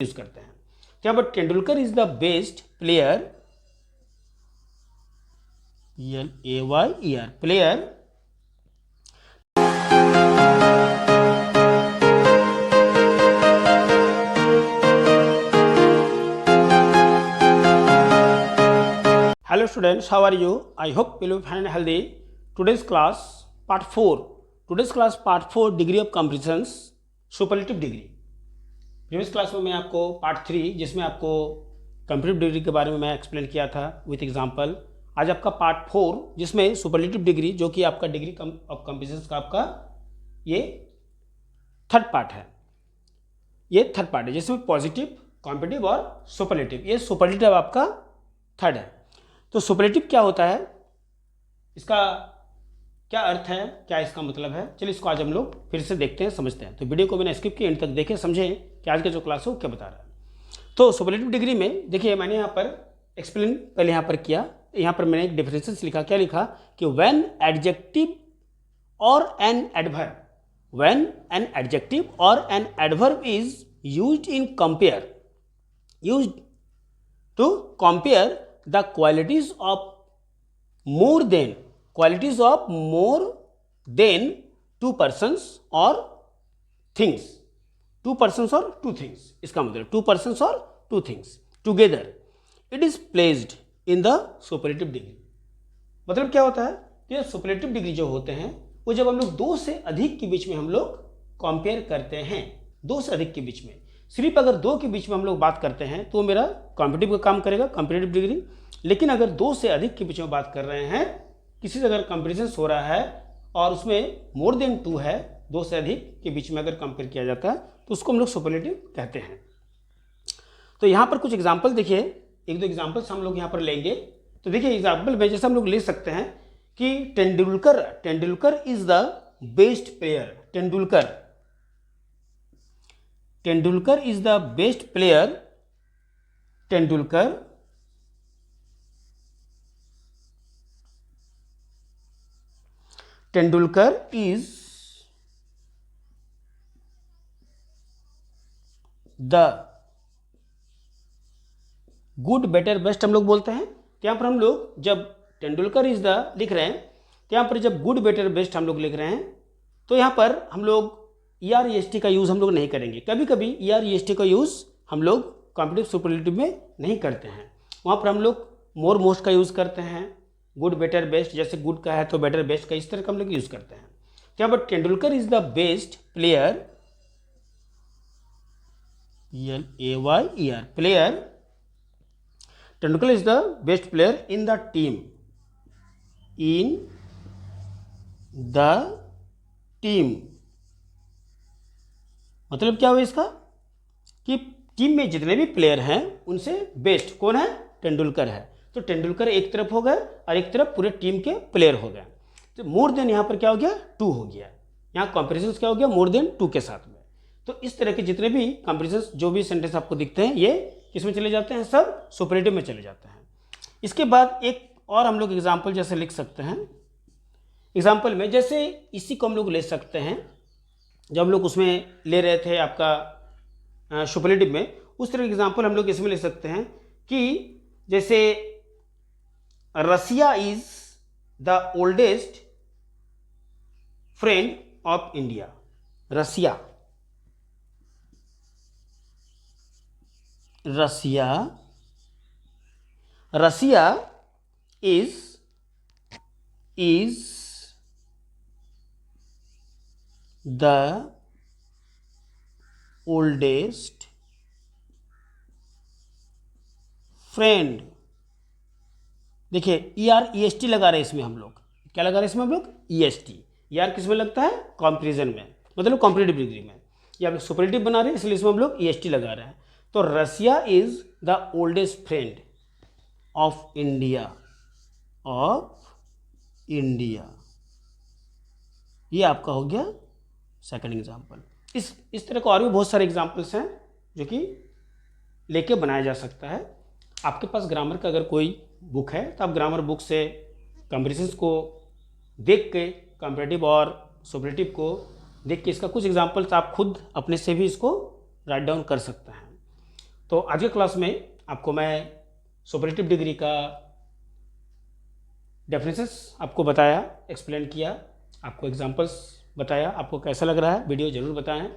Use करते हैं। क्या but Tendulkar is the best player, Player player Hello students, how are you? I hope you will be fine and healthy. Today's class part 4. Today's class part 4 degree of comparisons, superlative degree. Previous class में मैं आपको part 3 जिसमें आपको comparative degree के बारे में मैं explain किया था विथ एग्जांपल। आज आपका पार्ट 4 जिसमें सुपरलेटिव डिग्री जो कि आपका डिग्री ऑफ कंपेरिजन का आपका ये थर्ड पार्ट है। ये थर्ड पार्ट है जिसमें पॉजिटिव, कॉम्पिटिटिव और सुपरलेटिव। ये सुपरलेटिव आपका थर्ड है। तो सुपरलेटिव क्या होता है, इसका क्या अर्थ है, क्या इसका मतलब है, चलिए इसको आज हम लोग फिर से देखते हैं, समझते हैं। तो वीडियो को मैंने स्किप के एंड तक देखें, समझें कि आज का जो क्लास है वो क्या बता रहा है। तो सुपरलेटिव डिग्री में देखिए मैंने यहाँ पर एक्सप्लेन पहले यहाँ पर किया। यहाँ पर मैंने एक डिफरेंसेस लिखा, क्या लिखा कि व्हेन एडजेक्टिव और an adverb, when an adjective और an adverb is used in compare, used to compare the qualities of more than two persons or things, two persons or two things, इसका मतलब two persons or two things together, it is placed in the superlative degree। मतलब क्या होता है, ये superlative degree जो होते हैं वो जब हम लोग दो से अधिक के बीच में हम लोग कंपेयर करते हैं, दो से अधिक के बीच में, सिर्फ अगर दो के बीच में हम लोग बात करते हैं तो मेरा कॉम्पिटिटिव का काम करेगा, कंपैरेटिव डिग्री। लेकिन अगर दो से अधिक के बीच में बात कर रहे हैं, किसी से अगर कंपैरिजन हो रहा है और उसमें मोर देन टू है, दो से अधिक के बीच में अगर कंपेयर किया जाता है तो उसको हम लोग सुपरलेटिव कहते हैं। तो यहाँ पर कुछ एग्जाम्पल देखिए, एक दो एग्जाम्पल्स हम लोग यहाँ पर लेंगे। तो देखिए एग्जाम्पल में जैसे हम लोग ले सकते हैं कि Tendulkar is the best player, Tendulkar is the best player, Tendulkar is the good, better, best हम लोग बोलते हैं। तो यहाँ पर हम लोग जब तेंदुलकर इज द लिख रहे हैं तो यहाँ पर जब गुड, बेटर, बेस्ट हम लोग लिख रहे हैं तो यहाँ पर हम लोग ER-EST का यूज़ हम लोग नहीं करेंगे। कभी कभी ER-EST का यूज़ हम लोग कॉम्पिटिटिव सुपरलेटिव में नहीं करते हैं, वहाँ पर हम लोग मोर, मोस्ट का यूज़ करते हैं। गुड, बेटर, बेस्ट, जैसे गुड का है तो बेटर, बेस्ट का इस तरह का हम लोग यूज़ करते हैं। तो यहाँ पर Tendulkar is the best player, PLAYER player, Tendulkar is the best player in the team, मतलब क्या हुआ इसका कि टीम में जितने भी प्लेयर हैं उनसे बेस्ट कौन है, तेंदुलकर है। तो तेंदुलकर एक तरफ हो गए और एक तरफ पूरे टीम के प्लेयर हो गए। तो मोर देन यहाँ पर क्या हो गया, टू हो गया। यहाँ कंपैरिजन क्या हो गया, मोर देन टू के साथ में। तो इस तरह के जितने भी कंपैरिजन जो भी सेंटेंस आपको दिखते हैं ये किसमें चले जाते हैं, सब सुपरलेटिव में चले जाते हैं। इसके बाद एक और हम लोग एग्जाम्पल जैसे लिख सकते हैं। एग्जाम्पल में जैसे इसी को हम लोग ले सकते हैं, जब हम लोग उसमें ले रहे थे आपका सुपरलेटिव में, उस तरह के एग्जाम्पल हम लोग इसमें ले सकते हैं कि जैसे Russia is the oldest friend of India, Russia is the oldest friend. देखिए ER-EST लगा रहे हैं इसमें हम लोग, क्या लगा रहे हैं इसमें हम लोग, EST। ER किस में लगता है, कंपैरिजन में, मतलब कंपैरेटिव डिग्री में। ये हम लोग सुपरलेटिव बना रहे हैं इसलिए इसमें हम लोग EST लगा रहे हैं। तो Russia is the oldest friend of India, ये आपका हो गया सेकंड एग्जाम्पल। इस तरह का और भी बहुत सारे एग्जाम्पल्स हैं जो कि लेके बनाया जा सकता है। आपके पास ग्रामर का अगर कोई बुक है तो आप ग्रामर बुक से कंपैरिजंस को देख के, कंपैरेटिव और सुपरलेटिव को देख के इसका कुछ एग्जाम्पल्स आप खुद अपने से भी इसको राइट डाउन कर सकते हैं। तो आज के क्लास में आपको मैं सुपरलेटिव डिग्री का डेफिनेशंस आपको बताया, एक्सप्लेन किया, आपको एग्जांपल्स बताया। आपको कैसा लग रहा है वीडियो ज़रूर बताएं।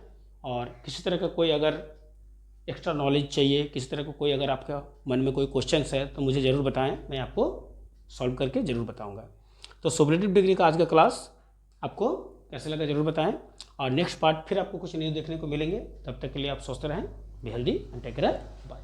और किसी तरह का कोई अगर एक्स्ट्रा नॉलेज चाहिए, किसी तरह का कोई अगर आपका मन में कोई क्वेश्चंस है तो मुझे ज़रूर बताएं, मैं आपको सॉल्व करके ज़रूर बताऊंगा। तो सुपरलेटिव डिग्री का आज का क्लास आपको कैसा लगा ज़रूर बताएं। और नेक्स्ट पार्ट फिर आपको कुछ न्यू देखने को मिलेंगे। तब तक के लिए आप स्वस्थ रहें, be healthy and take care, bye.